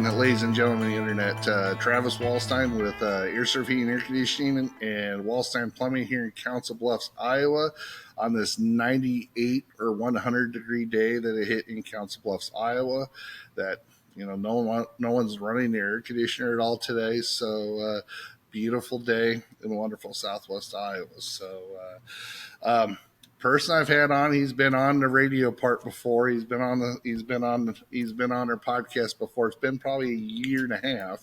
Ladies and gentlemen of the internet, Travis Wallstein with Air Serv Heating and Air Conditioning and Wallstein Plumbing here in Council Bluffs, Iowa, on this 98 or 100 degree day that it hit in Council Bluffs, Iowa. That no one's running their air conditioner at all today. So beautiful day in wonderful Southwest Iowa. So. Person I've had on. He's been on the radio part before. He's been on our podcast before. It's been probably a year and a half.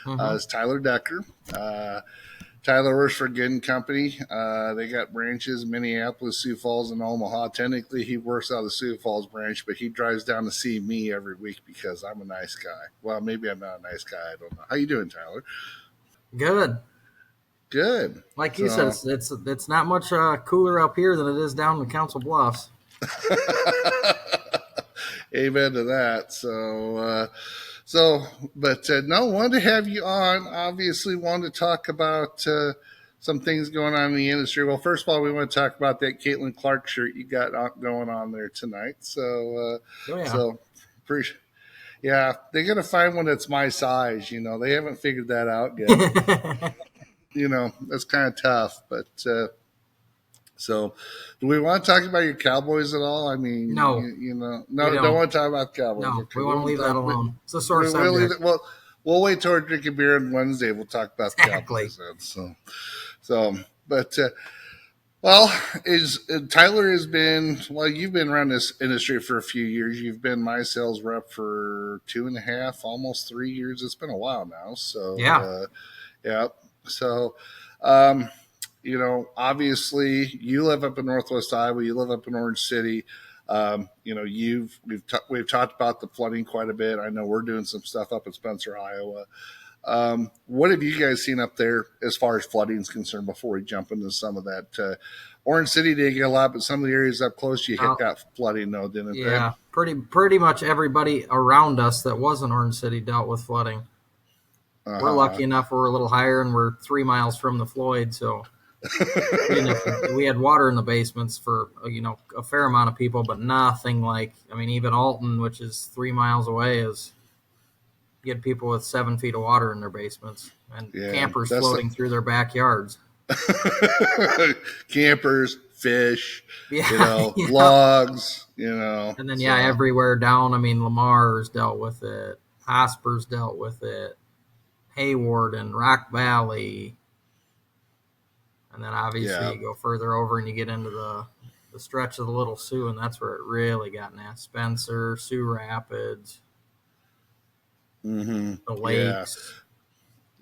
It's Tyler Decker. Tyler works for Good Company. They got branches in Minneapolis, Sioux Falls, and Omaha. Technically, he works out of the Sioux Falls branch, but he drives down to see me every week because I'm a nice guy. Well, maybe I'm not a nice guy. I don't know. How you doing, Tyler? Good. Good. Like you said, it's not much cooler up here than it is down in Council Bluffs. Amen to that. No, wanted to have you on. Obviously, wanted to talk about some things going on in the industry. Well, first of all, we want to talk about that Caitlin Clark shirt you got going on there tonight. Yeah, they're gonna find one that's my size. They haven't figured that out yet. That's kind of tough. But so, do we want to talk about your Cowboys at all? I mean, no, don't want to talk about Cowboys. No, okay, we want to leave that alone. It's a sore subject. We'll wait till we're drinking beer on Wednesday. We'll talk about the Cowboys then. Tyler has been, you've been around this industry for a few years. You've been my sales rep for 2.5, almost 3 years. It's been a while now. So, yeah. So, obviously you live up in Northwest Iowa, you live up in Orange City. We've talked about the flooding quite a bit. I know we're doing some stuff up in Spencer, Iowa. What have you guys seen up there as far as flooding is concerned before we jump into some of that? Orange City did get a lot, but some of the areas up close you hit that flooding though, didn't it? Yeah, pretty much everybody around us that was in Orange City dealt with flooding. We're lucky enough we're a little higher and we're 3 miles from the Floyd, so we had water in the basements for a fair amount of people, but nothing like, even Alton, which is 3 miles away, is get people with 7 feet of water in their basements and campers floating through their backyards. Campers, fish, logs, And then everywhere down. Lamar's dealt with it, Hosper's dealt with it, Hayward and Rock Valley. And then obviously you go further over and you get into the stretch of the Little Sioux, and that's where it really got nasty. Spencer, Sioux Rapids, the lakes.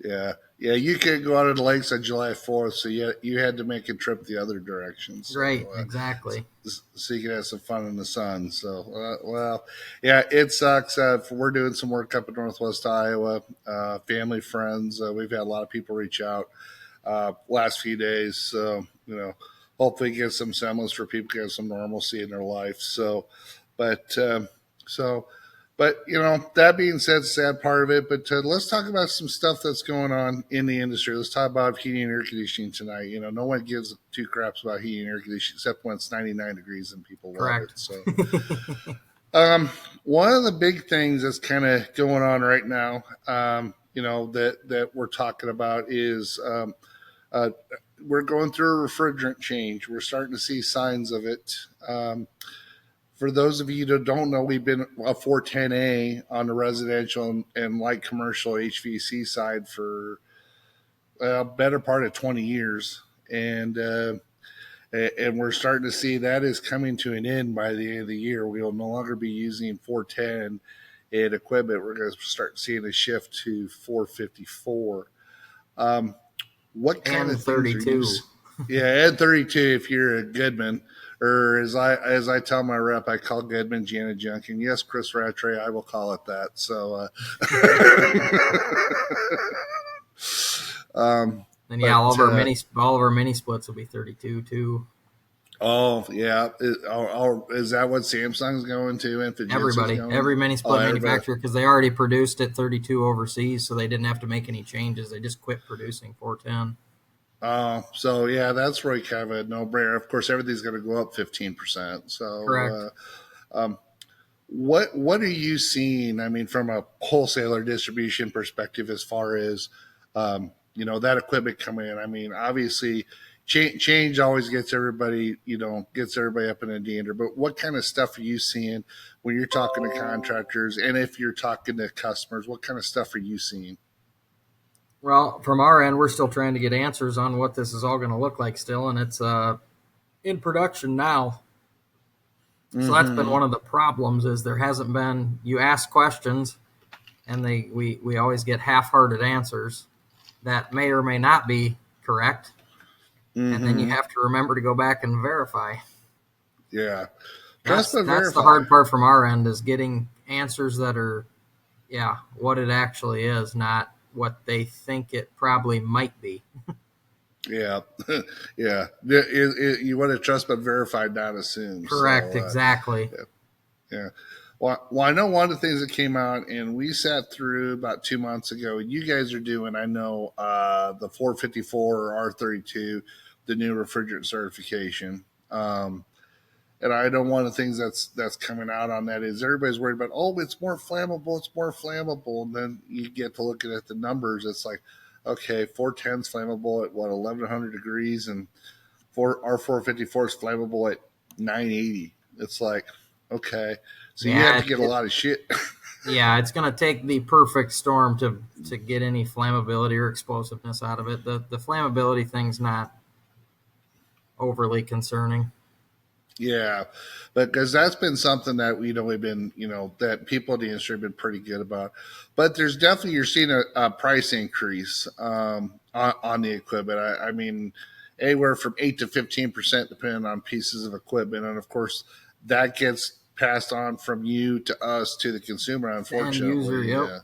Yeah. You couldn't go out of the lakes on July 4th, so you had to make a trip the other direction. So, right, exactly. So you could have some fun in the sun. So, it sucks. We're doing some work up in Northwest Iowa. Family, friends. We've had a lot of people reach out last few days. So, hopefully get some semblance for people to have some normalcy in their life. But that being said, sad part of it. But let's talk about some stuff that's going on in the industry. Let's talk about heating and air conditioning tonight. No one gives two craps about heating and air conditioning except when it's 99 degrees and people love it. So, one of the big things that's kind of going on right now, that we're talking about is we're going through a refrigerant change. We're starting to see signs of it. For those of you that don't know, we've been a 410A on the residential and light commercial HVAC side for a better part of 20 years. And we're starting to see that is coming to an end by the end of the year. We will no longer be using 410 in equipment. We're going to start seeing a shift to 454. What kind of 32? And 32 if you're a Goodman. Or as I tell my rep, I call Goodman Janet Junkin. Yes, Chris Rattray, I will call it that. So, all of our mini splits will be 32 too. Oh yeah, is that what Samsung's going to? And everybody, every mini split manufacturer, because they already produced at 32 overseas, so they didn't have to make any changes. They just quit producing 410. That's really kind of a no-brainer. Of course, everything's going to go up 15%. So, correct. what are you seeing? I mean, from a wholesaler distribution perspective, as far as that equipment coming in. I mean, obviously, change always gets everybody gets everybody up in a dander. But what kind of stuff are you seeing when you're talking to contractors, and if you're talking to customers? What kind of stuff are you seeing? Well, from our end, we're still trying to get answers on what this is all going to look like still, and it's in production now. So that's been one of the problems is there hasn't been, you ask questions and we always get half-hearted answers that may or may not be correct. And then you have to remember to go back and verify. Yeah. That's the hard part from our end is getting answers that are, what it actually is, not what they think it probably might be. Yeah. Yeah. You want to trust but verify, not assume. Correct. So, exactly. Yeah. Well, I know one of the things that came out, and we sat through about 2 months ago. You guys are doing, I know, the 454 or R32, the new refrigerant certification. And I know one of the things that's coming out on that is everybody's worried about, it's more flammable, it's more flammable. And then you get to looking at the numbers. It's like, okay, 410's flammable at 1100 degrees, and R454 is flammable at 980. It's like, okay, so you have to get a lot of shit. Yeah, it's going to take the perfect storm to get any flammability or explosiveness out of it. The flammability thing's not overly concerning. Yeah, but because that's been something that we've been, that people in the industry have been pretty good about. But there's definitely, you're seeing a price increase on the equipment. I mean, anywhere from 8 to 15%, depending on pieces of equipment, and of course, that gets passed on from you to us to the consumer. Unfortunately, end user, yep.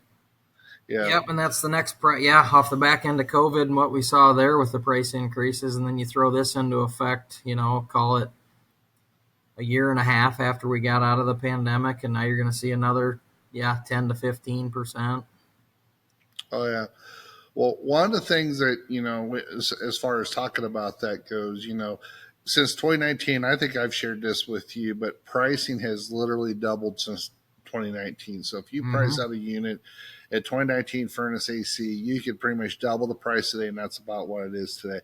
Yeah. Yep, and that's the next off the back end of COVID and what we saw there with the price increases, and then you throw this into effect. Call it a year and a half after we got out of the pandemic, and now you're going to see another 10 to 15%. Oh yeah. Well, one of the things that as far as talking about that goes, since 2019, I think I've shared this with you, but pricing has literally doubled since 2019. So if you price out a unit at 2019 furnace AC, you could pretty much double the price today, and that's about what it is today.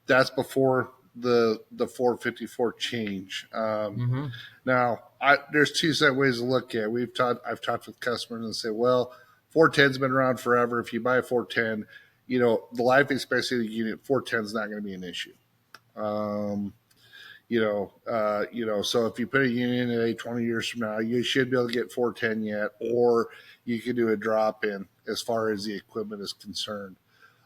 That's before the 454 change. Now, there's two set ways to look at it. I've talked with customers and say, well, 410's been around forever. If you buy a 410, the life expectancy of the unit, 410 is not going to be an issue. So if you put a unit in today, 20 years from now, you should be able to get 410 yet, or you could do a drop in as far as the equipment is concerned.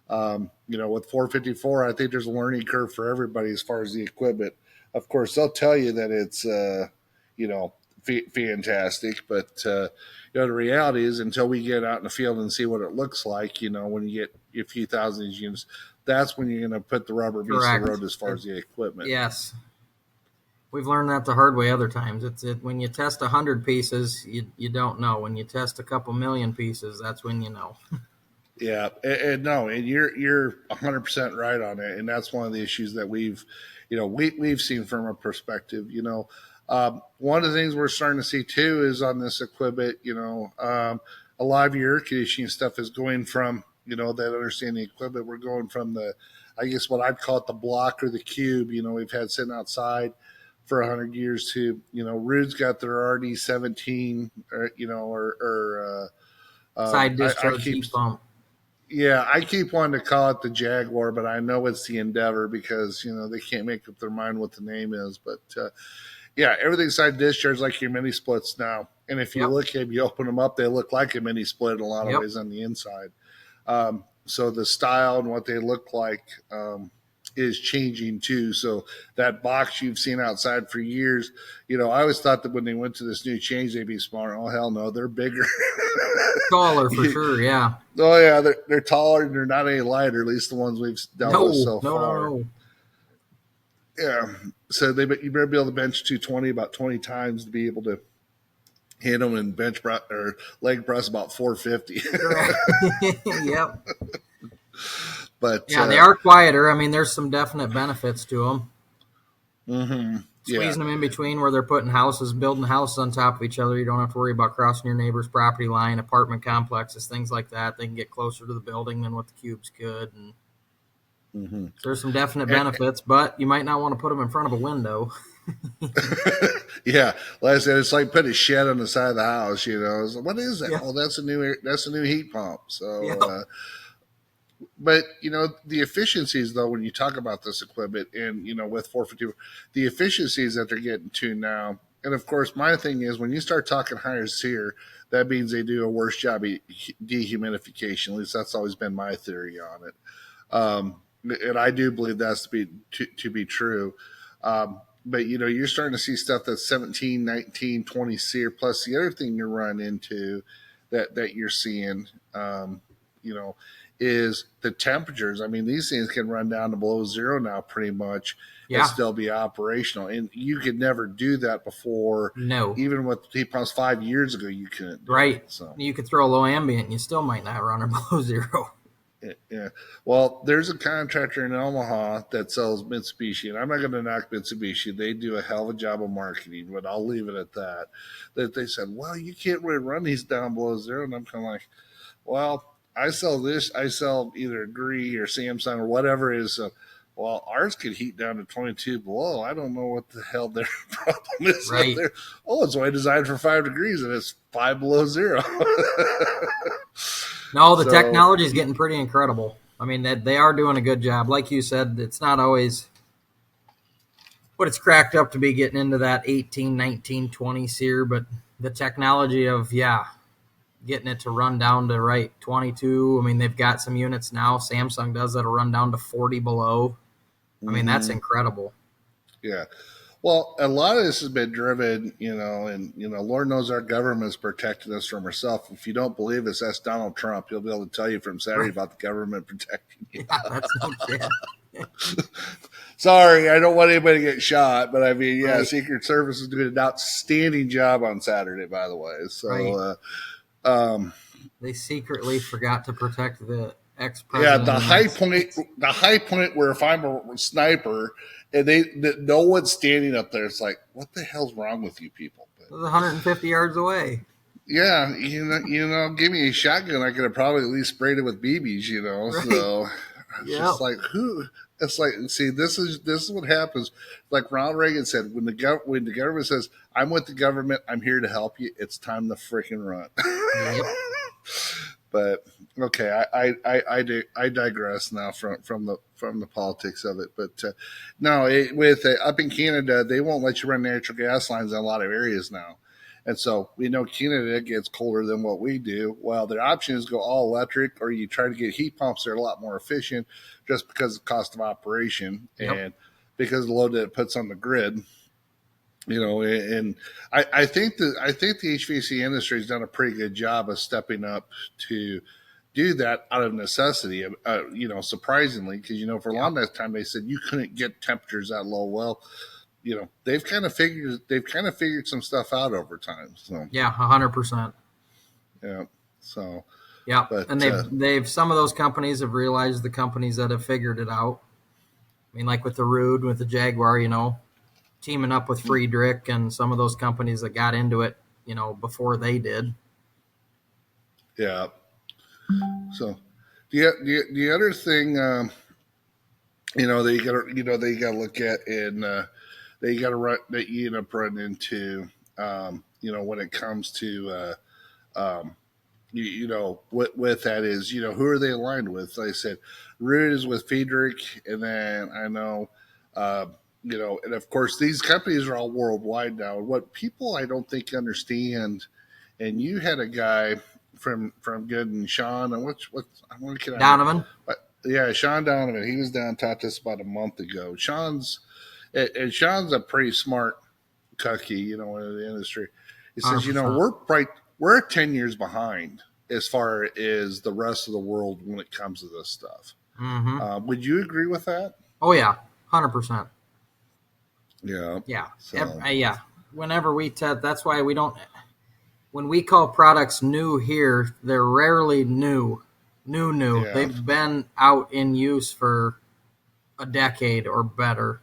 With 454, I think there's a learning curve for everybody as far as the equipment. Of course, they'll tell you that it's, fantastic, but the reality is, until we get out in the field and see what it looks like, when you get a few thousand of these units, that's when you're going to put the rubber meets the road as far as the equipment. Yes. We've learned that the hard way other times. When you test 100 pieces, you don't know. When you test a couple million pieces, that's when you know. Yeah, and you're 100% right on it, and that's one of the issues that we've seen from a perspective. One of the things we're starting to see too is on this equipment. A lot of your air conditioning stuff is going from that understanding equipment. We're going from I guess what I'd call it the block or the cube. We've had sitting outside for 100 years to Rude's got their RD17 or side discharge heat pump. Yeah, I keep wanting to call it the Jaguar, but I know it's the Endeavor because, they can't make up their mind what the name is. But, everything's side discharge like your mini splits now. And if you look at them, you open them up, they look like a mini split in a lot of ways on the inside. So the style and what they look like is changing too. So that box you've seen outside for years, I always thought that when they went to this new change, they'd be smaller. Oh, hell no, they're bigger. Taller for sure, yeah. Oh yeah, they're taller and they're not any lighter. At least the ones we've dealt with so far. No. Yeah, so you better be able to bench 220 about 20 times to be able to hit them and bench or leg press about 450. Yep. But they are quieter. I mean, there's some definite benefits to them. squeezing them in between where they're putting houses, building houses on top of each other. You don't have to worry about crossing your neighbor's property line, apartment complexes, things like that. They can get closer to the building than what the cubes could. And there's some definite benefits, but you might not want to put them in front of a window. Yeah, like I said, it's like putting a shed on the side of the house. It's like, what is that? Yeah. Oh, that's a new heat pump. So, Yeah. but the efficiencies though, when you talk about this equipment, and with 450, the efficiencies that they're getting to now, and of course, my thing is when you start talking higher SEER, that means they do a worse job of dehumidification. At least that's always been my theory on it, and I do believe that's to be true. But you're starting to see stuff that's 17, 19, 20 SEER. Plus, the other thing you're running into that you're seeing, is the temperatures. I mean, these things can run down to below zero now, pretty much, and still be operational. And you could never do that before. No, even with heat pumps 5 years ago, you couldn't. Right. So you could throw a low ambient, and you still might not run below zero. Yeah. Well, there's a contractor in Omaha that sells Mitsubishi, and I'm not going to knock Mitsubishi. They do a hell of a job of marketing, but I'll leave it at that. That they said, well, you can't really run these down below zero. And I'm kind of like, well, I sell either Gree or Samsung or whatever it is. Well, ours could heat down to 22 below. I don't know what the hell their problem is. Right. Oh, it's only designed for 5 degrees, and it's 5 below zero. No, the technology is getting pretty incredible. I mean, they are doing a good job. Like you said, it's not always what it's cracked up to be, getting into that 18, 19, 20 SEER, but the technology of, getting it to run down to 22. I mean, they've got some units now. Samsung does that'll run down to 40 below. I mean, that's incredible. Yeah. Well, a lot of this has been driven, and Lord knows our government's protecting us from herself. If you don't believe us, that's Donald Trump. He'll be able to tell you from Saturday about the government protecting you. Yeah, that's no shit. Sorry, I don't want anybody to get shot, but I mean, Right. Secret Service is doing an outstanding job on Saturday, by the way. So, they secretly forgot to protect the ex-president. Yeah, the high point where if I'm a sniper and no one's standing up there, it's like, what the hell's wrong with you people? It was 150 yards away. Yeah, give me a shotgun, I could have probably at least sprayed it with BBs, Right. So it's just like who. It's like, see, this is what happens. Like Ronald Reagan said, when the government says, "I'm with the government, I'm here to help you," it's time to freaking run. Yep. But okay, I digress now from the politics of it. But no, up in Canada, they won't let you run natural gas lines in a lot of areas now. And so we know Canada gets colder than what we do. Well, their option is go all electric, or you try to get heat pumps that are a lot more efficient just because of the cost of operation and because of the load that it puts on the grid. And I think the HVAC industry has done a pretty good job of stepping up to do that out of necessity. Surprisingly, because for a long time they said you couldn't get temperatures that low. Well, they've kind of figured some stuff out over time. So 100%. Yeah. So but, and they've some of those companies have realized the companies that have figured it out. I mean, like with the Rude, with the Jaguar, teaming up with Friedrich and some of those companies that got into it, before they did. Yeah. So the other thing, that you got to look at, and that you got to run, that you end up running into, when it comes to, with that is, who are they aligned with? Like I said, Rude is with Friedrich, and then I know, and of course these companies are all worldwide now. What people I don't think understand, and you had a guy from Good and Sean, and Donovan. Sean Donovan. He was down and taught this about a month ago. Sean's a pretty smart cookie, in the industry. He says, 100%. We're 10 years behind as far as the rest of the world when it comes to this stuff. Mm-hmm. Would you agree with that? Oh yeah, 100%. Yeah. Yeah. So. Whenever we test, that's why we don't. When we call products new here, they're rarely new. Yeah. They've been out in use for a decade or better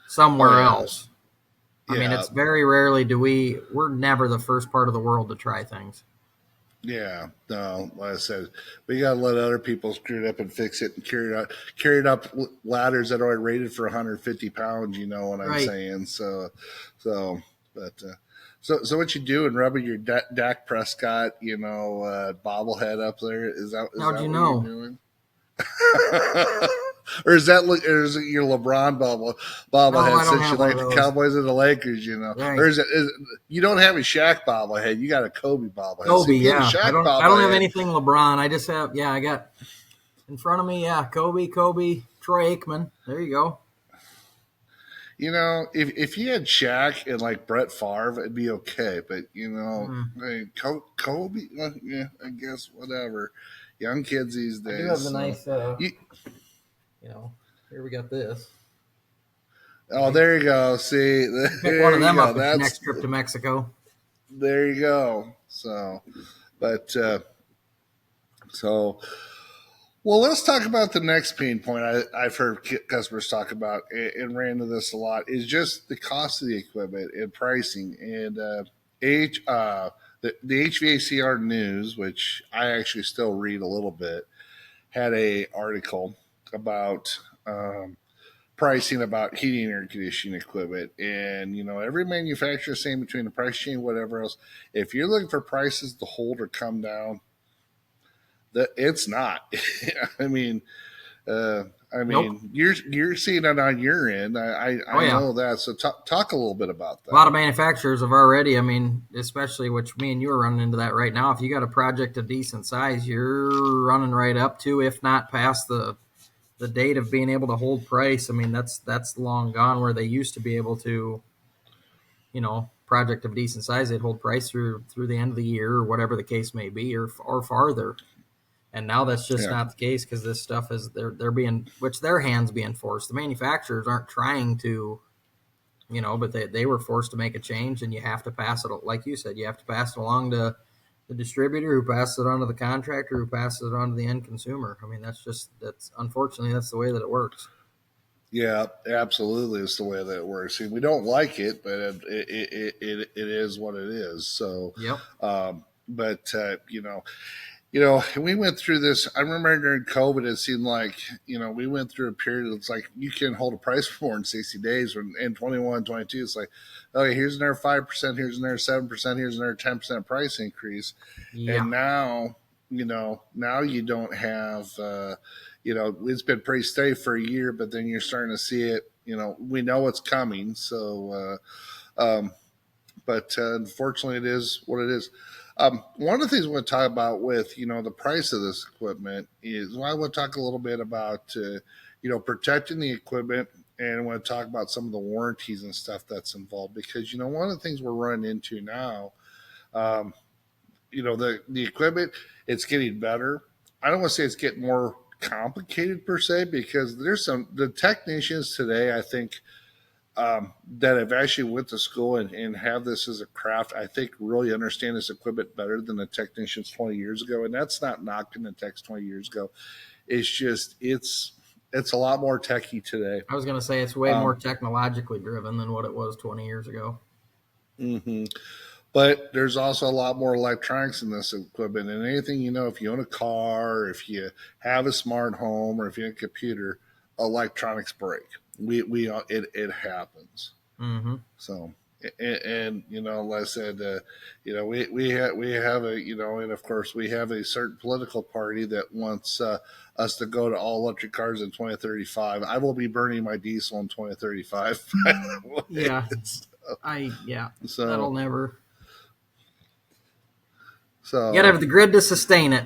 somewhere else. I mean, Yeah. it's very rarely we're never the first part of the world to try things. Yeah, no, like I said, we got to let other people screw it up and fix it and carry it up ladders that are rated for 150 pounds. You know what I'm Right. saying? So, but so what you doing? Rubbing your Dak Prescott, bobblehead up there? Is How'd that you what you're know? doing? Or is it your LeBron No, bobblehead I don't since you have one of like the those. Cowboys and the Lakers, Right. Or is it you don't have a Shaq bobblehead, you got a Kobe bobblehead. See, Kobe, if you had a yeah. I Shaq don't have bobblehead, anything LeBron. I just have I got in front of me, Kobe, Troy Aikman. There you go. if you had Shaq and like Brett Favre, it'd be okay. But Mm. I mean, Kobe, yeah, I guess whatever. Young kids these I do days. have the So, nice you, here we got this. oh, Right. there you go. See, Pick one there of you them go. up at your That's next trip to Mexico. there you go. But so well, let's talk about the next pain point I've heard customers talk about and ran into this a lot is just the cost of the equipment and pricing. And H, the HVACR News, which I actually still read a little bit, had a article about pricing about heating and air conditioning equipment. And, every manufacturer is saying between the price chain, whatever else, if you're looking for prices to hold or come down, that it's not. I mean, uh, Nope. you're seeing it on your end. Oh I yeah. know that. So talk a little bit about A lot that. of manufacturers have already, I mean, especially which me and you are running into that right now. If you got a project of decent size, you're running right up to, if not past the date of being able to hold price. I mean, that's long gone where they used to be able to, project of decent size, they'd hold price through the end of the year or whatever the case may be, or farther. And now that's just Yeah, not the case because this stuff is they're being which their hands being forced. The manufacturers aren't trying to, but they were forced to make a change, and you have to pass it, like you said, you have to pass it along to the distributor who passes it on to the contractor who passes it on to the end consumer. I mean, that's unfortunately that's the way that it works. yeah, absolutely. It's the way that it works. See, we don't like it, but it is what it is. So, Yep. but we went through this. I remember during COVID, it seemed like, we went through a period. It's like you can't hold a price for more than 60 days. When in 21, 22, it's like, okay, here's another 5%, here's another 7%, here's another 10% price increase. Yeah. And now, now you don't have, it's been pretty steady for a year, but then you're starting to see it. We know it's coming. So, but unfortunately, it is what it is. One of the things we want to talk about with the price of this equipment is I want to talk a little bit about protecting the equipment, and I want to talk about some of the warranties and stuff that's involved because one of the things we're running into now, um, the equipment, it's getting better. I don't want to say it's getting more complicated per se because there's the technicians today, I think, that have actually went to school and have this as a craft, I think really understand this equipment better than the technicians 20 years ago. And that's not knocking the techs 20 years ago. It's just it's a lot more techy today. I was going to say it's way more Um, technologically driven than what it was 20 years ago. mhm. But there's also a lot more electronics in this equipment. And anything, if you own a car, if you have a smart home, or if you have a computer, electronics break. It happens. Mm-hmm. So, and like I said, we have a and of course we have a certain political party that wants us to go to all electric cars in 2035. I will be burning my diesel in 2035. By the way. Yeah. Yeah, that'll So, never. You got to so have the grid to sustain it.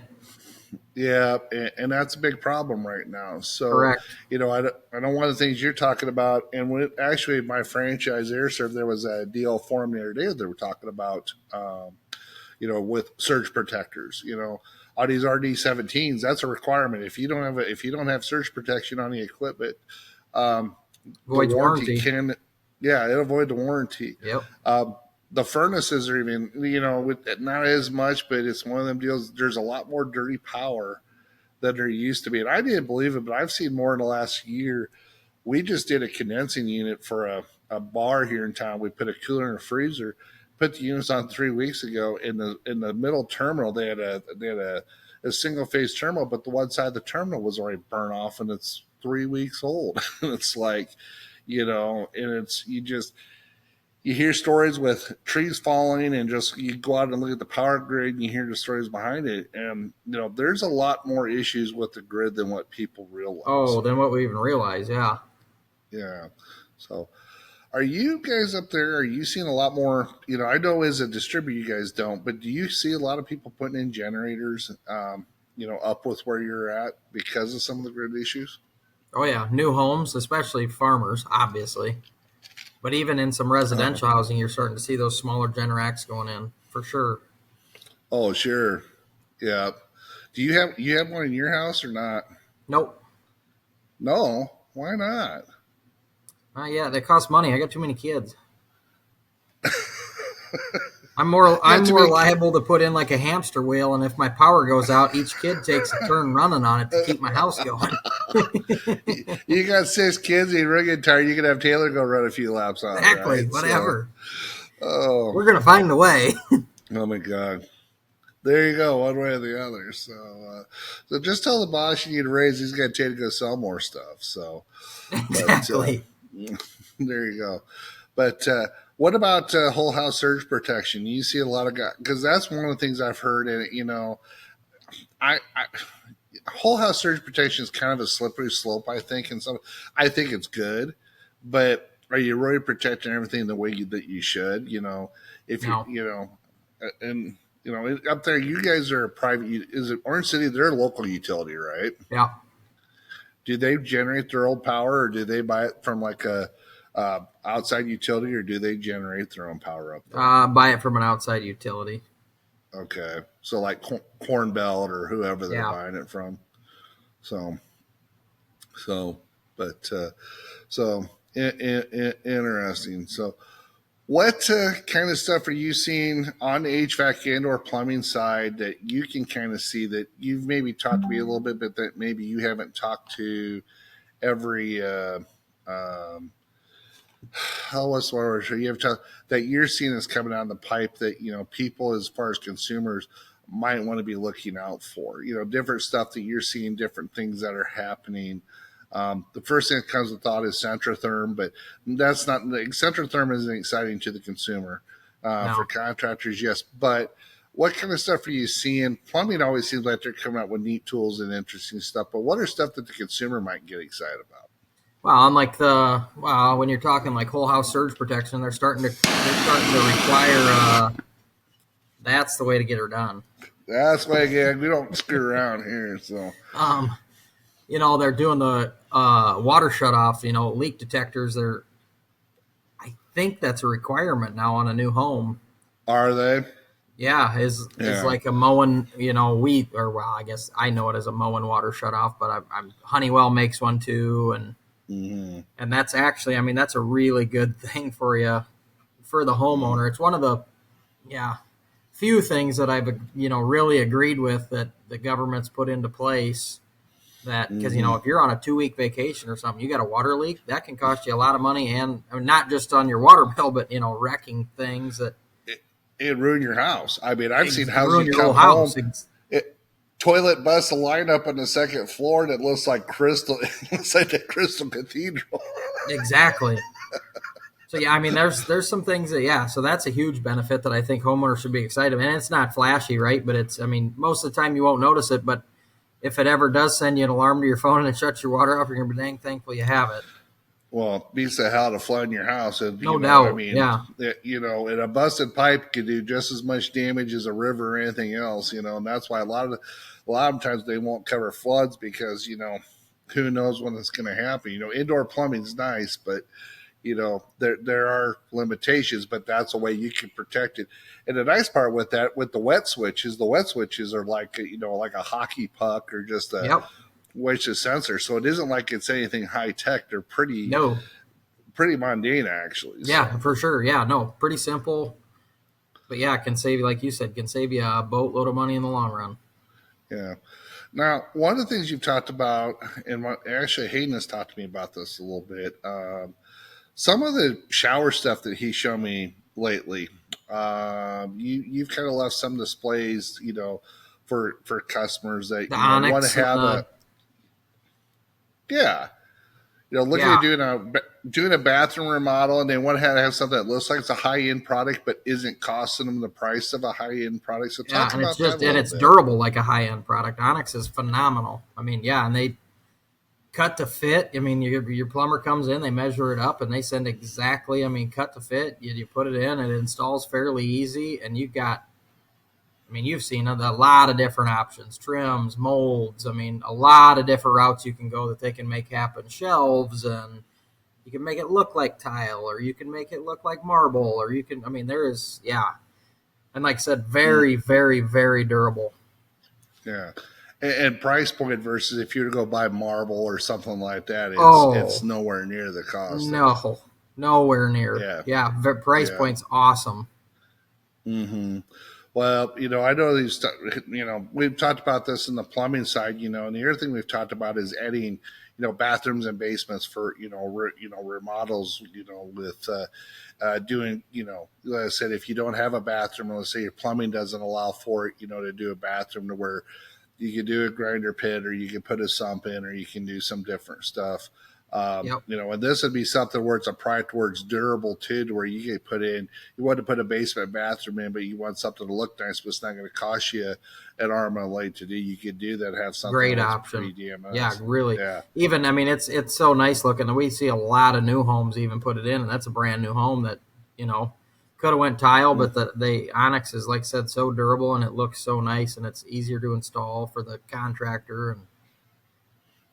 yeah, and that's a big problem right now. So, Correct. I know one of the things you're talking about, and when actually my franchise AirServe, there was a deal forum the other day that they were talking about, with surge protectors. On these RD17s, that's a requirement. If you don't have surge protection on the equipment, um, the Voids warranty warranty. can, yeah, it'll void the warranty. Yep. The furnaces are even, with not as much, but it's one of them deals. There's a lot more dirty power than there used to be, and I didn't believe it, but I've seen more in the last year. We just did a condensing unit for a bar here in town. We put a cooler and a freezer. Put the units on 3 weeks ago. In the middle terminal, a single phase terminal, but the one side of the terminal was already burnt off, and it's 3 weeks old. And it's like, and it's you hear stories with trees falling, and just you go out and look at the power grid and you hear the stories behind it, and there's a lot more issues with the grid than what people realize. Oh, than what we even realize. Yeah. So are you guys up there, are you seeing a lot more? I know as a distributor you guys don't, but do you see a lot of people putting in generators up with where you're at because of some of the grid issues? Oh yeah, new homes, especially farmers, obviously. But even in some residential housing, you're starting to see those smaller Generacs going in for sure. Oh, sure. Yeah. Do you have one in your house or not? Nope. No. Why not? Yeah, they cost money. I got too many kids. I'm more liable to put in like a hamster wheel, and if my power goes out, each kid takes a turn running on it to keep my house going. You got 6 kids, and you're getting tired. You can have Taylor go run a few laps on exactly, it. Right? Whatever. So, we're gonna find a way. Oh my God. There you go, one way or the other. So just tell the boss you need a raise. He's got to go sell more stuff. So exactly. There you go. But what about whole house surge protection? You see a lot of guys, because that's one of the things I've heard. And I whole house surge protection is kind of a slippery slope, I think. And I think it's good, but are you really protecting everything the way that you should? If and up there, you guys are a private. Is it Orange City? They're a local utility, right? Yeah. Do they generate their own power, or do they buy it from like a outside utility, or do they generate their own power up there? Buy it from an outside utility. Okay, so like Corn Belt or whoever they're buying it from. Interesting. So, what kind of stuff are you seeing on the HVAC and or plumbing side that you can kind of see that you've maybe talked to me a little bit, but that maybe you haven't talked to every what's the word? You have to, that you're seeing is coming down the pipe that people as far as consumers might want to be looking out for. Different stuff that you're seeing, different things that are happening. The first thing that comes to thought is Centrotherm, but that's not. Centrotherm isn't exciting to the consumer. No. For contractors, yes, but what kind of stuff are you seeing? Plumbing always seems like they're coming out with neat tools and interesting stuff, but what are stuff that the consumer might get excited about? Well, unlike when you're talking like whole house surge protection, they're starting to require. That's the way to get her done. That's why again we don't screw around here. So, they're doing the water shutoff. Leak detectors. I think that's a requirement now on a new home. Are they? Yeah, is like a Moen, wheat, or I guess I know it as a Moen water shutoff, but Honeywell makes one too, and. Mm-hmm. And that's actually, that's a really good thing for you, for the homeowner. It's one of the, few things that I've, really agreed with that the government's put into place. That because if you're on a 2-week vacation or something, you got a water leak, that can cost you a lot of money, and not just on your water bill, but wrecking things that it ruin your house. I've seen houses ruin your come whole home. house. Toilet bus a line up on the second floor that looks like crystal. It looks like the Crystal Cathedral. Exactly. So there's some things that so that's a huge benefit that I think homeowners should be excited about. And it's not flashy, right? But it's most of the time you won't notice it, but if it ever does send you an alarm to your phone and it shuts your water off, you're gonna be dang thankful you have it. Well, it beats the hell to flood in your house. And, no doubt. And a busted pipe could do just as much damage as a river or anything else. And that's why a lot of times they won't cover floods because who knows when it's going to happen. Indoor plumbing is nice, but there are limitations. But that's a way you can protect it. And the nice part with that, with the wet switches are like like a hockey puck or just a. Which is sensor, so it isn't like it's anything high tech. They're pretty mundane, actually. Yeah, for sure. Yeah, no, pretty simple, but can save you, like you said, a boatload of money in the long run. Yeah. Now, one of the things you've talked about, and actually Hayden has talked to me about this a little bit. some of the shower stuff that he showed me lately, you've kind of left some displays, for customers that The want to Onyx and have the yeah, looking yeah, at doing a bathroom remodel, and they want to have something that looks like it's a high end product, but isn't costing them the price of a high end product. So yeah, talk and it's about that a just and little it's bit. durable like a high end product. Onyx is phenomenal. I mean, yeah, and they cut to fit. I mean, your plumber comes in, they measure it up, and they send exactly. I mean, cut to fit. You put it in, it installs fairly easy, and you've got. I mean, you've seen a lot of different options, trims, molds. I mean, a lot of different routes you can go that they can make happen. Shelves, and you can make it look like tile, or you can make it look like marble, or you can. I mean, there is, yeah, and like I said, Mm, very, very, very durable. yeah. And price point versus if you were to go buy marble or something like that, it's Oh nowhere near the cost of it. no, nowhere near. Yeah. Yeah, price Yeah. point's awesome. Hmm. Well, I know these. We've talked about this in the plumbing side. And the other thing we've talked about is adding, bathrooms and basements for remodels. With doing, like I said, if you don't have a bathroom, let's say your plumbing doesn't allow for it, to do a bathroom to where you could do a grinder pit, or you could put a sump in, or you can do some different stuff. Yep, And this would be something where it's a product where it's durable too, to where you can put in, you want to put a basement bathroom in, but you want something to look nice, but it's not going to cost you an arm and a leg to do. You could do that, have something great that's option. Yeah, pre-DMS. really. Yeah. Even I mean, it's so nice looking. We see a lot of new homes even put it in, and that's a brand new home that you know could have went tile, but the Onyx is like I said so durable and it looks so nice and it's easier to install for the contractor and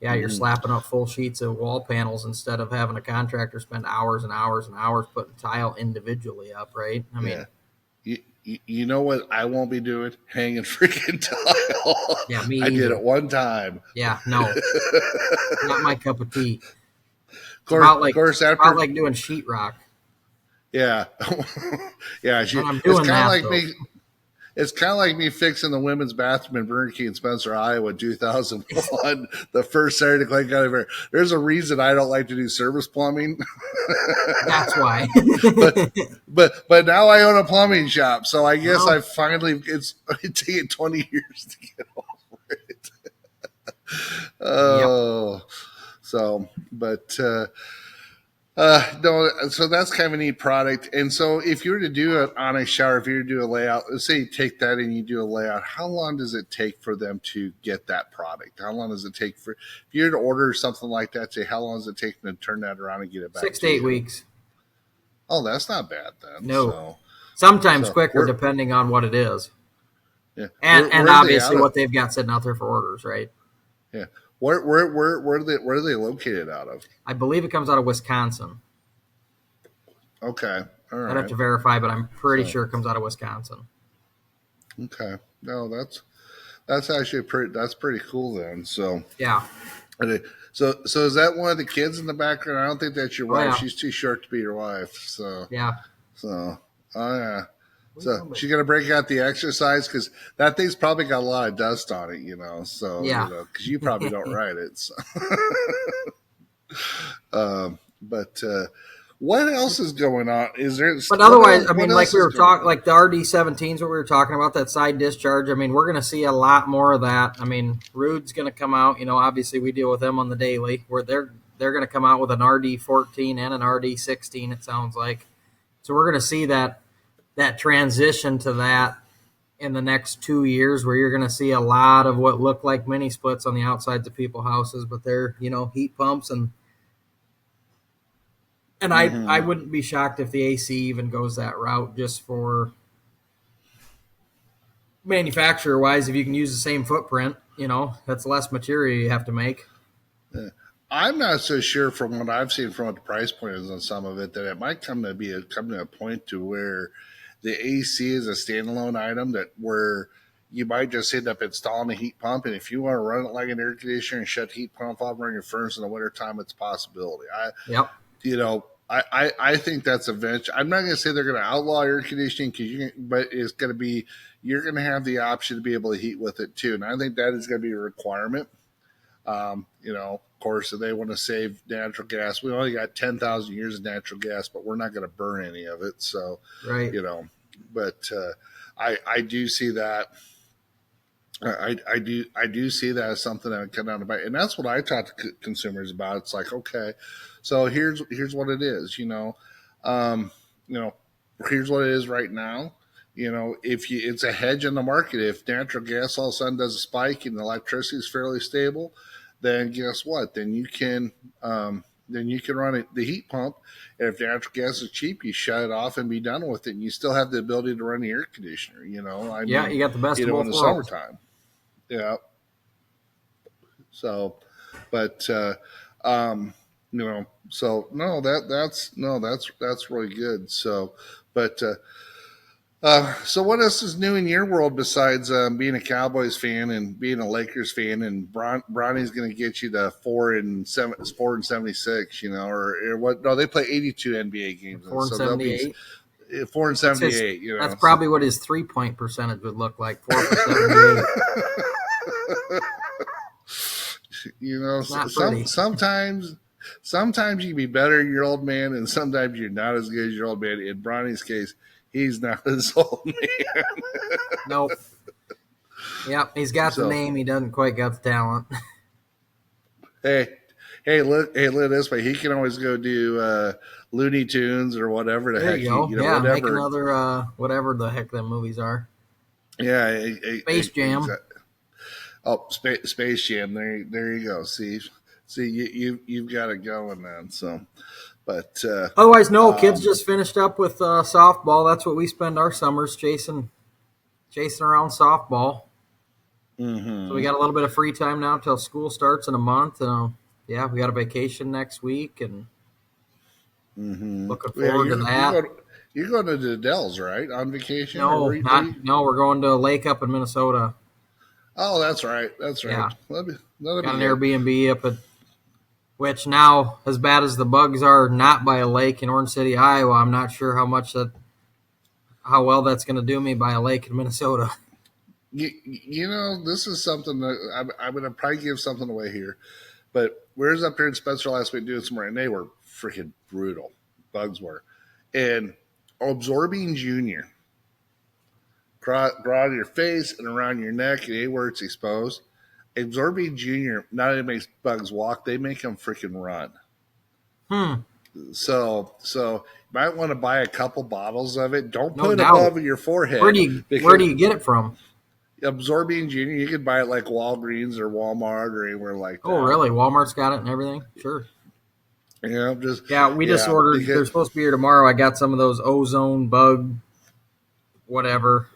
yeah, you're Mm-hmm. slapping up full sheets of wall panels instead of having a contractor spend hours and hours and hours putting tile individually up, right? I Yeah. mean, You know what I won't be doing? Hanging freaking tile. yeah, me I did either. it one time. Yeah, no, not my cup of tea. Of course, It's about after, like doing sheetrock, yeah. Yeah, and I'm it's doing kind of that like though. me. It's kind of like me fixing the women's bathroom in Burger King, Spencer, Iowa, 2001, the first Saturday Clay County Fair. There's a reason I don't like to do service plumbing, That's why. but but now I own a plumbing shop, so I guess Well, I finally it's taken 20 years to get over it. yep. Oh, so but no, so that's kind of a neat product. And so, if you were to do an Onyx shower, if you were to do a layout, let's say you take that and you do a layout, how long does it take for them to get that product? How long does it take for, if you were to order something like that, say, how long does it take them to turn that around and get it back Six to to eight you? weeks. Oh, that's not bad then. No, So, sometimes so quicker we're, depending on what it is, yeah, and where are they obviously out of? what they've got sitting out there for orders, right? Yeah, where are they located out of? I believe it comes out of Wisconsin. Okay, all I'd have right. to verify, but I'm pretty So, sure it comes out of Wisconsin. okay, no, that's actually that's pretty cool then. So, Yeah. so is that one of the kids in the background? I don't think that's your Oh wife. yeah. She's too short to be your wife. So, Yeah. so, oh yeah. What are you So talking about? she's gonna break out the exercise because that thing's probably got a lot of dust on it, So Yeah. because you probably don't ride it. So. But what else is going on? Is there But what otherwise, else? I What mean, like else we is were going talking, on? like the RD17s, what we were talking about, that side discharge. I mean, we're going to see a lot more of that. I mean, Rude's going to come out. Obviously we deal with them on the daily. Where they're going to come out with an RD14 and an RD16. It sounds like. So we're going to see that transition to that in the next 2 years, where you're going to see a lot of what look like mini splits on the outsides of people's houses, but they're heat pumps and I Mm-hmm. wouldn't be shocked if the AC even goes that route just for manufacturer wise. If you can use the same footprint, that's less material you have to make. I'm not so sure from what I've seen from what the price point is on some of it that it might come to a point to where the AC is a standalone item that where you might just end up installing a heat pump, and if you want to run it like an air conditioner and shut heat pump off, run your furnace in the wintertime, it's a possibility. Yep. I think that's a venture. I'm not going to say they're going to outlaw air conditioning but it's going to be, you're going to have the option to be able to heat with it too, and I think that is going to be a requirement. Of course, if they want to save natural gas, we only got 10,000 years of natural gas, but we're not going to burn any of it. So, Right. But I do see that. I do see that as something that would come down to bite, and that's what I talk to consumers about. It's like, okay, so here's what it is. Um, you know, here's what it is right now. If it's a hedge in the market. If natural gas all of a sudden does a spike and the electricity is fairly stable, then guess what? Then you can run the heat pump, and if natural gas is cheap, you shut it off and be done with it, and you still have the ability to run the air conditioner. Yeah, you got the best of both in the worlds. summertime. Yeah. So, but um, so no, that's really good. So, but so what else is new in your world besides being a Cowboys fan and being a Lakers fan? And Bronny's going to get you to 4-76, or what? No, they play 82 NBA games, 4-78. 4-78. That's probably what his 3-point percentage would look like. 4-78. Sometimes you can be better than your old man, and sometimes you're not as good as your old man. In Bronny's case, he's not his old man. Nope. Yep, he's got the name. He doesn't quite got the talent. Hey, look this way. He can always go do Looney Tunes or whatever the heck. Whatever. Make another whatever the heck them movies are. Yeah, Space Jam. Oh, Space Jam. There you go. See, you've got it going then. So, but otherwise, no. Kids just finished up with softball. That's what we spend our summers chasing around softball. Mm-hmm. So we got a little bit of free time now till school starts in a month. Yeah, we got a vacation next week, and looking forward to that. You're going to the Dells, right? On vacation? No, we're going to a lake up in Minnesota. Oh, that's right. Yeah. Got an Airbnb up at, which now, as bad as the bugs are not by a lake in Orange City, Iowa, I'm not sure how well that's going to do me by a lake in Minnesota. This is something that I'm going to probably give something away here, but we were up here in Spencer last week doing some rain, and they were freaking brutal. Bugs were. And Absorbing Junior, on your face and around your neck and anywhere it's exposed. Absorbing Junior not only makes bugs walk, they make them freaking run. So you might want to buy a couple bottles of it. Don't put it above your forehead. Where do you get it from? Absorbing Junior, you can buy it like Walgreens or Walmart or anywhere like that. Oh, really? Walmart's got it and everything? Sure. We just ordered. They're supposed to be here tomorrow. I got some of those ozone bug, whatever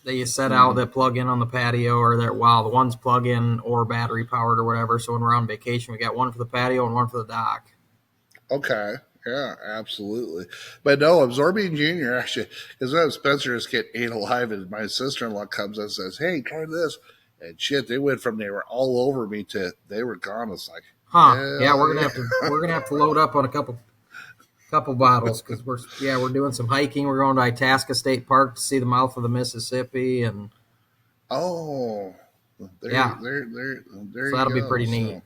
that you set out that plug in on the patio, or the ones plug in or battery powered or whatever. So when we're on vacation, we got one for the patio and one for the dock. Okay. Yeah, absolutely. But no, Absorbing Junior, actually, because Spencer is getting ate alive, and my sister-in-law comes and says, "Hey, try this." And shit, they went from they were all over me to they were gone. It's like, yeah, we're gonna have to load up on a couple bottles because we're doing some hiking. We're going to Itasca State Park to see the mouth of the Mississippi, and so that'll be pretty neat.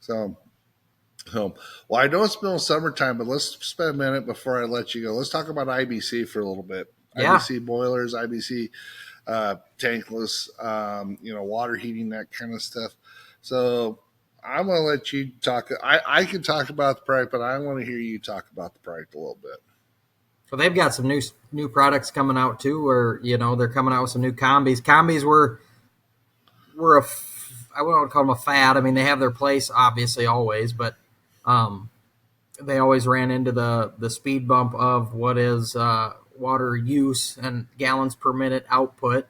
So, well, I know it's middle of summertime, but let's spend a minute before I let you go. Let's talk about IBC for a little bit. Yeah. IBC boilers, IBC tankless, water heating, that kind of stuff. So I'm going to let you talk. I can talk about the product, but I want to hear you talk about the product a little bit. So they've got some new products coming out too, where they're coming out with some new combis. Combis were I wouldn't call them a fad. I mean, they have their place obviously always, but they always ran into the speed bump of what is water use and gallons per minute output,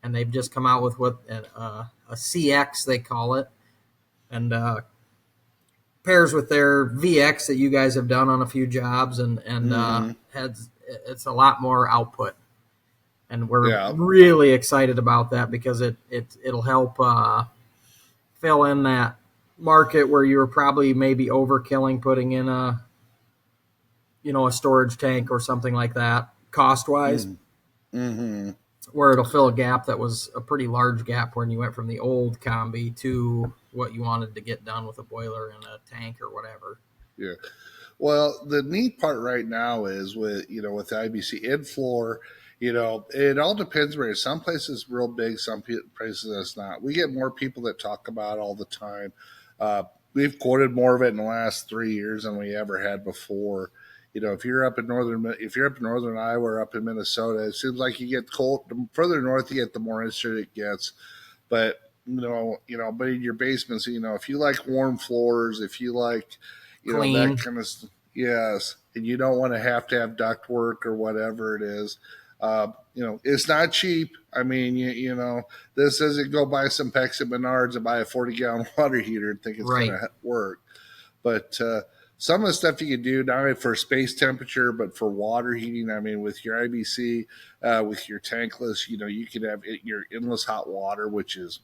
and they've just come out with what a CX they call it, and pairs with their VX that you guys have done on a few jobs, and it's a lot more output, and we're really excited about that because it'll help fill in that market where you were probably maybe overkilling putting in a storage tank or something like that cost wise, where it'll fill a gap that was a pretty large gap when you went from the old combi to what you wanted to get done with a boiler and a tank or whatever. Yeah. Well, the neat part right now is with with the IBC in floor. It all depends where. Some places real big, some places it's not. We get more people that talk about it all the time. We've quoted more of it in the last 3 years than we ever had before. If you're up in northern Iowa or up in Minnesota, it seems like you get cold. The further north you get, the more instant it gets. But but in your basements, if you like warm floors, if you like, that Clean. kind of yes, and you don't want to have duct work or whatever it is. It's not cheap. I mean, this isn't go buy some Pex at Menards and buy a 40-gallon water heater and think it's Right. going to work. But some of the stuff you can do not only for space temperature, but for water heating. I mean, with your IBC, with your tankless, you could have your endless hot water, which is,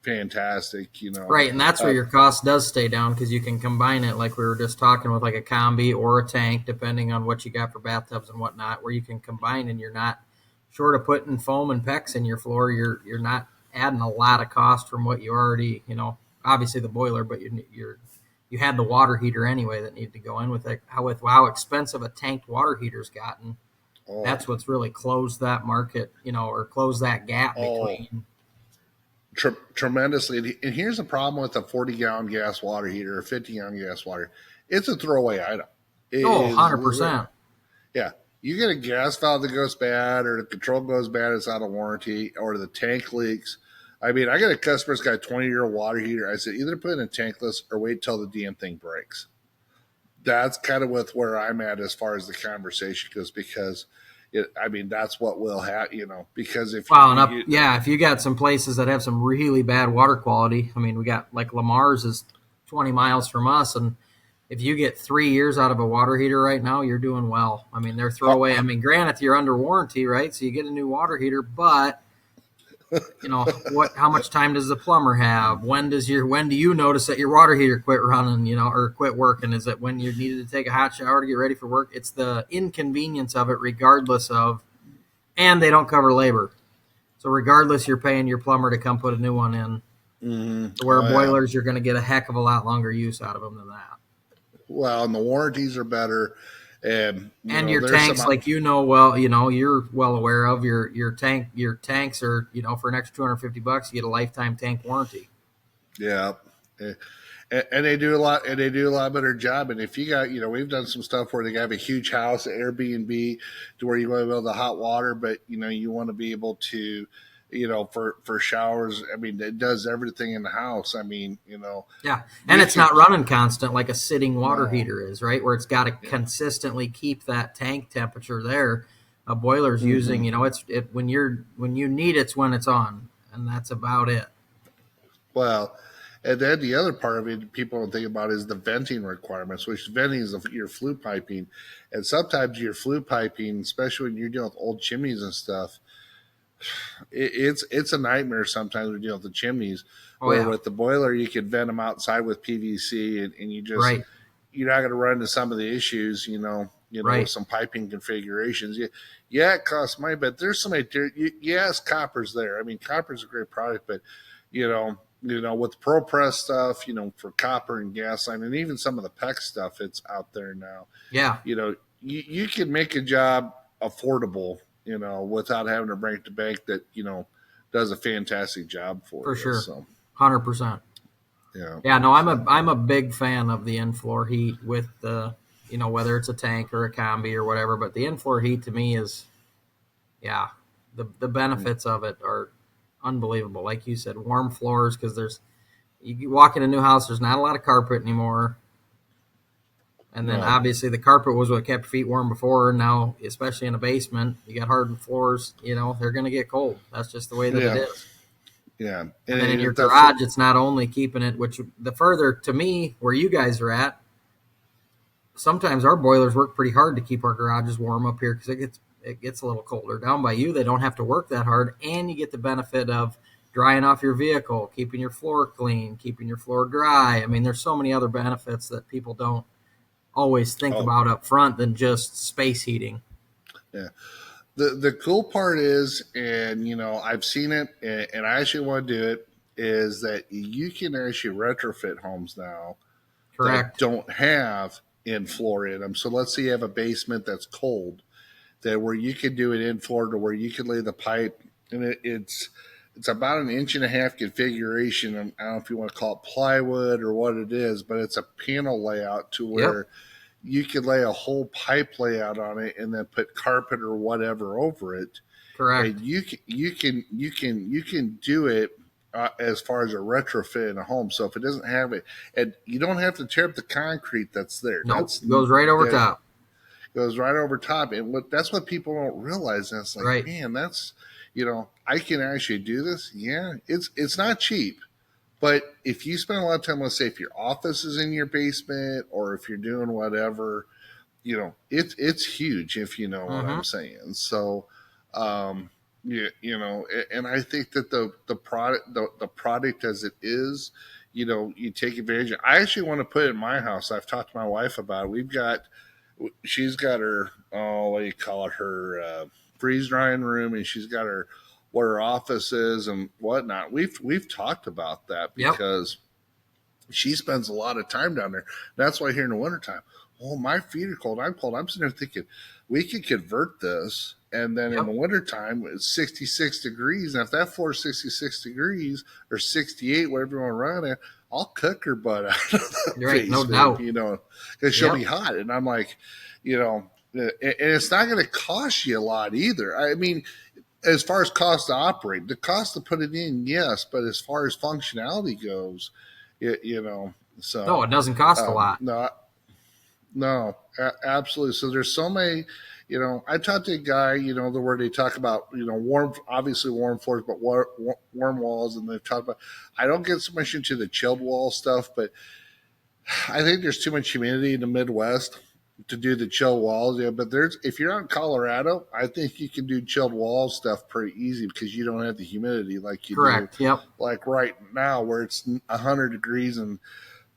fantastic, Right, and that's where your cost does stay down because you can combine it like we were just talking with like a combi or a tank, depending on what you got for bathtubs and whatnot, where you can combine and you're not short of putting foam and PEX in your floor. You're not adding a lot of cost from what you already, obviously the boiler, but you had the water heater anyway that needed to go in with it. With how expensive a tanked water heater's gotten, that's what's really closed that market, or closed that gap between. Tremendously. And here's the problem with a 40-gallon gas water heater or 50-gallon gas water. It's a throwaway item. 100%. Yeah. You get a gas valve that goes bad or the control goes bad, it's out of warranty, or the tank leaks. I mean, I got a customer that's got a 20-year-old water heater. I said, either put in a tankless or wait till the damn thing breaks. That's kind of with where I'm at as far as the conversation goes, because that's what will happen, because if if you got some places that have some really bad water quality, I mean, we got like Lamar's is 20 miles from us, and if you get 3 years out of a water heater right now, you're doing well. I mean, they're throwaway. I mean, granted, you're under warranty, right? So you get a new water heater, but how much time does the plumber have? When do you notice that your water heater quit running, or quit working? Is it when you needed to take a hot shower to get ready for work? It's the inconvenience of it, regardless of, and they don't cover labor. So regardless, you're paying your plumber to come put a new one in. Mm-hmm. Where boilers, you're going to get a heck of a lot longer use out of them than that. Well, and the warranties are better. And your tanks, like you're well aware of your tanks are, for an extra $250, you get a lifetime tank warranty. Yeah, and they do a lot, better job. And if you got, we've done some stuff where they have a huge house, Airbnb, to where you want to build the hot water, but you want to be able to, for showers. I mean, it does everything in the house. I mean, Yeah, and it's not running constant like a sitting water heater is, right? Where it's got to consistently keep that tank temperature there. A boiler's using, when you need it's when it's on, and that's about it. Well, and then the other part of it people don't think about is the venting requirements, which venting is your flue piping, and sometimes your flue piping, especially when you're dealing with old chimneys and stuff. It's a nightmare sometimes when you deal with the chimneys. With the boiler, you could vent them outside with PVC, and you just you're not going to run into some of the issues, with some piping configurations. Yeah, it costs money, but there's some yes, copper's there. I mean, copper's a great product, but with ProPress stuff, for copper and gas line, and even some of the PEX stuff, it's out there now. Yeah, you can make a job affordable, without having to break the bank that, does a fantastic job for you. Sure. So. 100%. Yeah. Yeah, no, I'm a big fan of the in-floor heat with the, whether it's a tank or a combi or whatever, but the in-floor heat to me is, the benefits of it are unbelievable. Like you said, warm floors, because you walk in a new house, there's not a lot of carpet anymore. And then obviously the carpet was what kept feet warm before. Now, especially in a basement, you got hardened floors, they're going to get cold. That's just the way that it is. Yeah. And then in your garage, it's not only keeping it, which the further to me where you guys are at, sometimes our boilers work pretty hard to keep our garages warm up here because it gets a little colder. Down by you, they don't have to work that hard, and you get the benefit of drying off your vehicle, keeping your floor clean, keeping your floor dry. I mean, there's so many other benefits that people don't always think about up front than just space heating. Yeah. The cool part is, and I've seen it, and I actually want to do it, is that you can actually retrofit homes now that Correct. don't have in floor in them. So let's say you have a basement that's cold, that where you can do it in floor to where you can lay the pipe, and it's about an inch and a half configuration. And I don't know if you want to call it plywood or what it is, but it's a panel layout to Yep. where you could lay a whole pipe layout on it and then put carpet or whatever over it, Correct. and you can do it as far as a retrofit in a home. So if it doesn't have it, and you don't have to tear up the concrete that's there. Nope. Goes right over That top. goes right over top, and that's what people don't realize. And it's like, Right. man, that's I can actually do this. Yeah, it's not cheap. But if you spend a lot of time, let's say if your office is in your basement or if you're doing whatever, it's huge if you know what Mm-hmm. I'm saying. So, and I think that the product as it is, you take advantage of. I actually want to put it in my house. I've talked to my wife about it. She's got her, what do you call it, her freeze drying room, and she's got her where her office is and whatnot. We've talked about that Yep. because she spends a lot of time down there. That's why here in the wintertime, oh, my feet are cold. I'm cold. I'm sitting there thinking, we could convert this. And then in Yep. the wintertime, it's 66 degrees. And if that floor is 66 degrees or 68, whatever you want to run it, I'll cook her butt out of the Right. No basement, doubt. because she'll Yep. be hot. And I'm like, and it's not going to cost you a lot either. I mean, as far as cost to operate, the cost to put it in, yes, but as far as functionality goes, No, so it doesn't cost a lot. no, no, absolutely. So there's so many, I talked to a guy, where they talk about, warm, obviously warm floors, but warm walls, and they talk about. I don't get so much into the chilled wall stuff, but I think there's too much humidity in the Midwest to do the chill walls. Yeah, but if you're out in Colorado, I think you can do chilled wall stuff pretty easy because you don't have the humidity like you do, Correct. Yep. like right now where it's 100 degrees and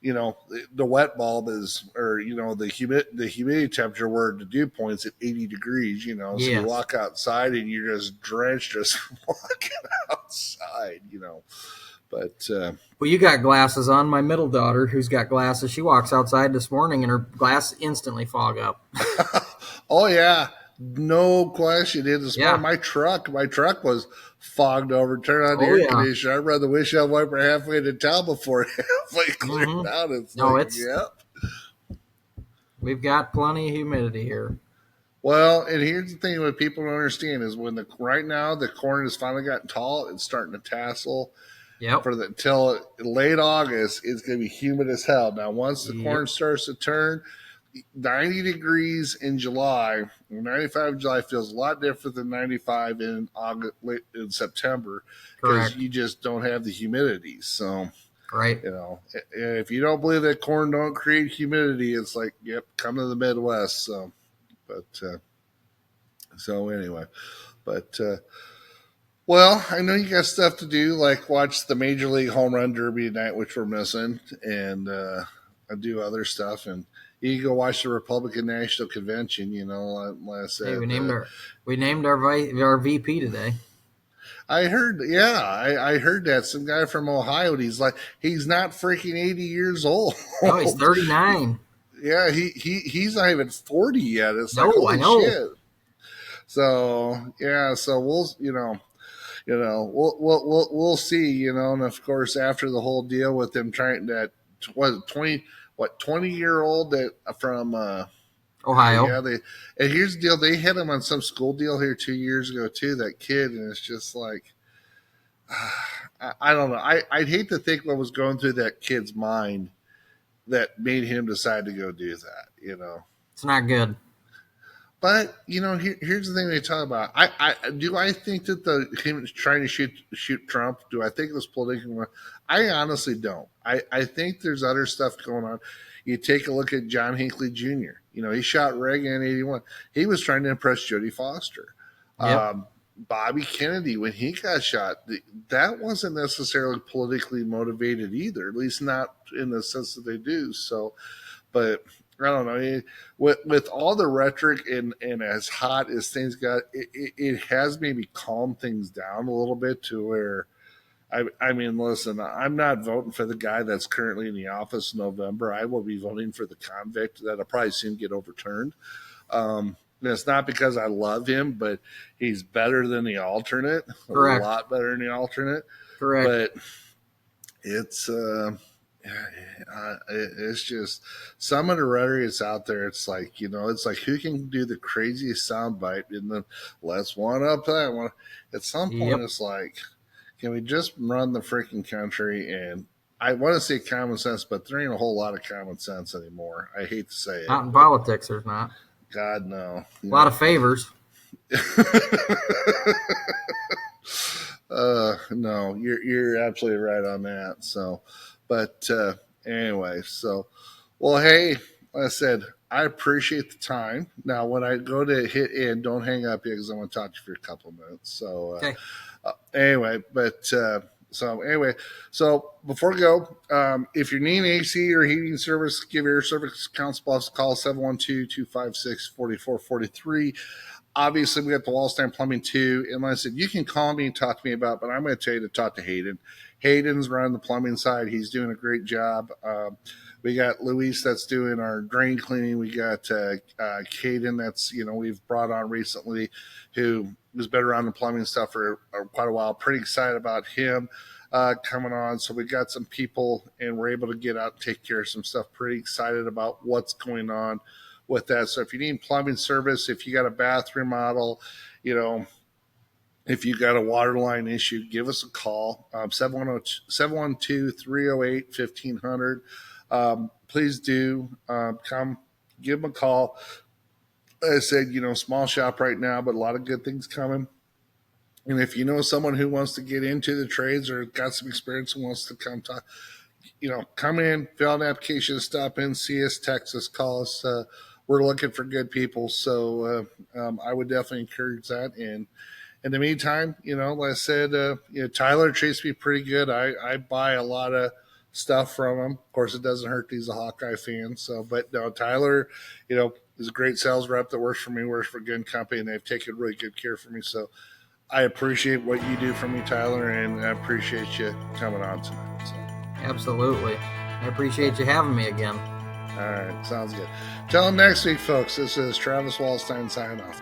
the wet bulb is, or the humidity temperature where the dew point's at 80 degrees. So you Yes. walk outside and you're just drenched just walking outside. But Well, you got glasses on. My middle daughter, who's got glasses, she walks outside this morning and her glass instantly fog up. oh yeah, no question. It is smart. Yeah. My truck was fogged over. Turn on the Oh air yeah. conditioner. I'd rather windshield wiper halfway to town before halfway cleared Mm-hmm. out. It's No, like, it's yep. we've got plenty of humidity here. Well, and here's the thing: what people don't understand is right now the corn has finally gotten tall. It's starting to tassel. Yep. Till late August, it's going to be humid as hell. Now, once the Yep. corn starts to turn, 90 degrees in July, 95 in July feels a lot different than 95 in August, late in September, because Correct. you just don't have the humidity. So, Right. if you don't believe that corn don't create humidity, it's like, yep, come to the Midwest. So, so anyway, but well, I know you got stuff to do, like watch the Major League Home Run Derby tonight, which we're missing, and I do other stuff. And you can go watch the Republican National Convention. Like I said, Hey, we named our VP today. I heard, yeah, I heard that some guy from Ohio. He's not freaking 80 years old. No, he's 39. Yeah, he's not even 40 yet. It's like, No, I holy know. shit. So yeah, so we'll see, and of course after the whole deal with them trying that was 20-year-old that from Ohio. yeah, and here's the deal, they had him on some school deal here 2 years ago too, that kid, and it's just like I don't know. I'd hate to think what was going through that kid's mind that made him decide to go do that. It's not good. But here's the thing they talk about. I think that him trying to shoot Trump. Do I think it was political? I honestly don't. I think there's other stuff going on. You take a look at John Hinckley Jr. He shot Reagan in '81. He was trying to impress Jodie Foster. Yep. Bobby Kennedy, when he got shot, that wasn't necessarily politically motivated either. At least not in the sense that they do. So, but I don't know. With all the rhetoric and as hot as things got, it has maybe calmed things down a little bit to where I mean, listen, I'm not voting for the guy that's currently in the office in November. I will be voting for the convict that'll probably soon get overturned. And it's not because I love him, but he's better than the alternate, a Correct. lot better than the alternate. Correct. But it's just some of the rhetoric is out there. It's like, it's like who can do the craziest soundbite and then let's one up that one. At some point, Yep. it's like, can we just run the freaking country? And I want to say common sense, but there ain't a whole lot of common sense anymore. I hate to say it. Not in politics, there's not. God, no. A lot of favors. No, you're absolutely right on that. So, but anyway, well, hey, like I said, I appreciate the time. Now, when I go to hit end, don't hang up yet because I want to talk to you for a couple of minutes. So, Okay. Anyway, so before we go, if you're needing AC or heating service, give Air Service Council a call 712-256-4443. Obviously, we got the Wallstein Plumbing too. And like I said, you can call me and talk to me about, but I'm going to tell you to talk to Hayden. Hayden's running the plumbing side. He's doing a great job. We got Luis that's doing our drain cleaning. We got Caden that's, we've brought on recently who has been around the plumbing stuff for quite a while. Pretty excited about him coming on. So we got some people and we're able to get out and take care of some stuff. Pretty excited about what's going on with that. So if you need plumbing service, if you got a bathroom model, if you got a water line issue, give us a call, 712-308-1500. Please do come give them a call. As I said, small shop right now, but a lot of good things coming. And if you know someone who wants to get into the trades or got some experience and wants to come talk, come in, fill out an application, stop in, see us, text us, call us. We're looking for good people. So I would definitely encourage that. And in the meantime, like I said, Tyler treats me pretty good. I buy a lot of stuff from him. Of course, it doesn't hurt that he's a Hawkeye fan. So, but no, Tyler, is a great sales rep that works for me, works for a good company, and they've taken really good care for me. So I appreciate what you do for me, Tyler, and I appreciate you coming on tonight. So. Absolutely. I appreciate you having me again. All right. Sounds good. Till next week, folks. This is Travis Wallstein signing off.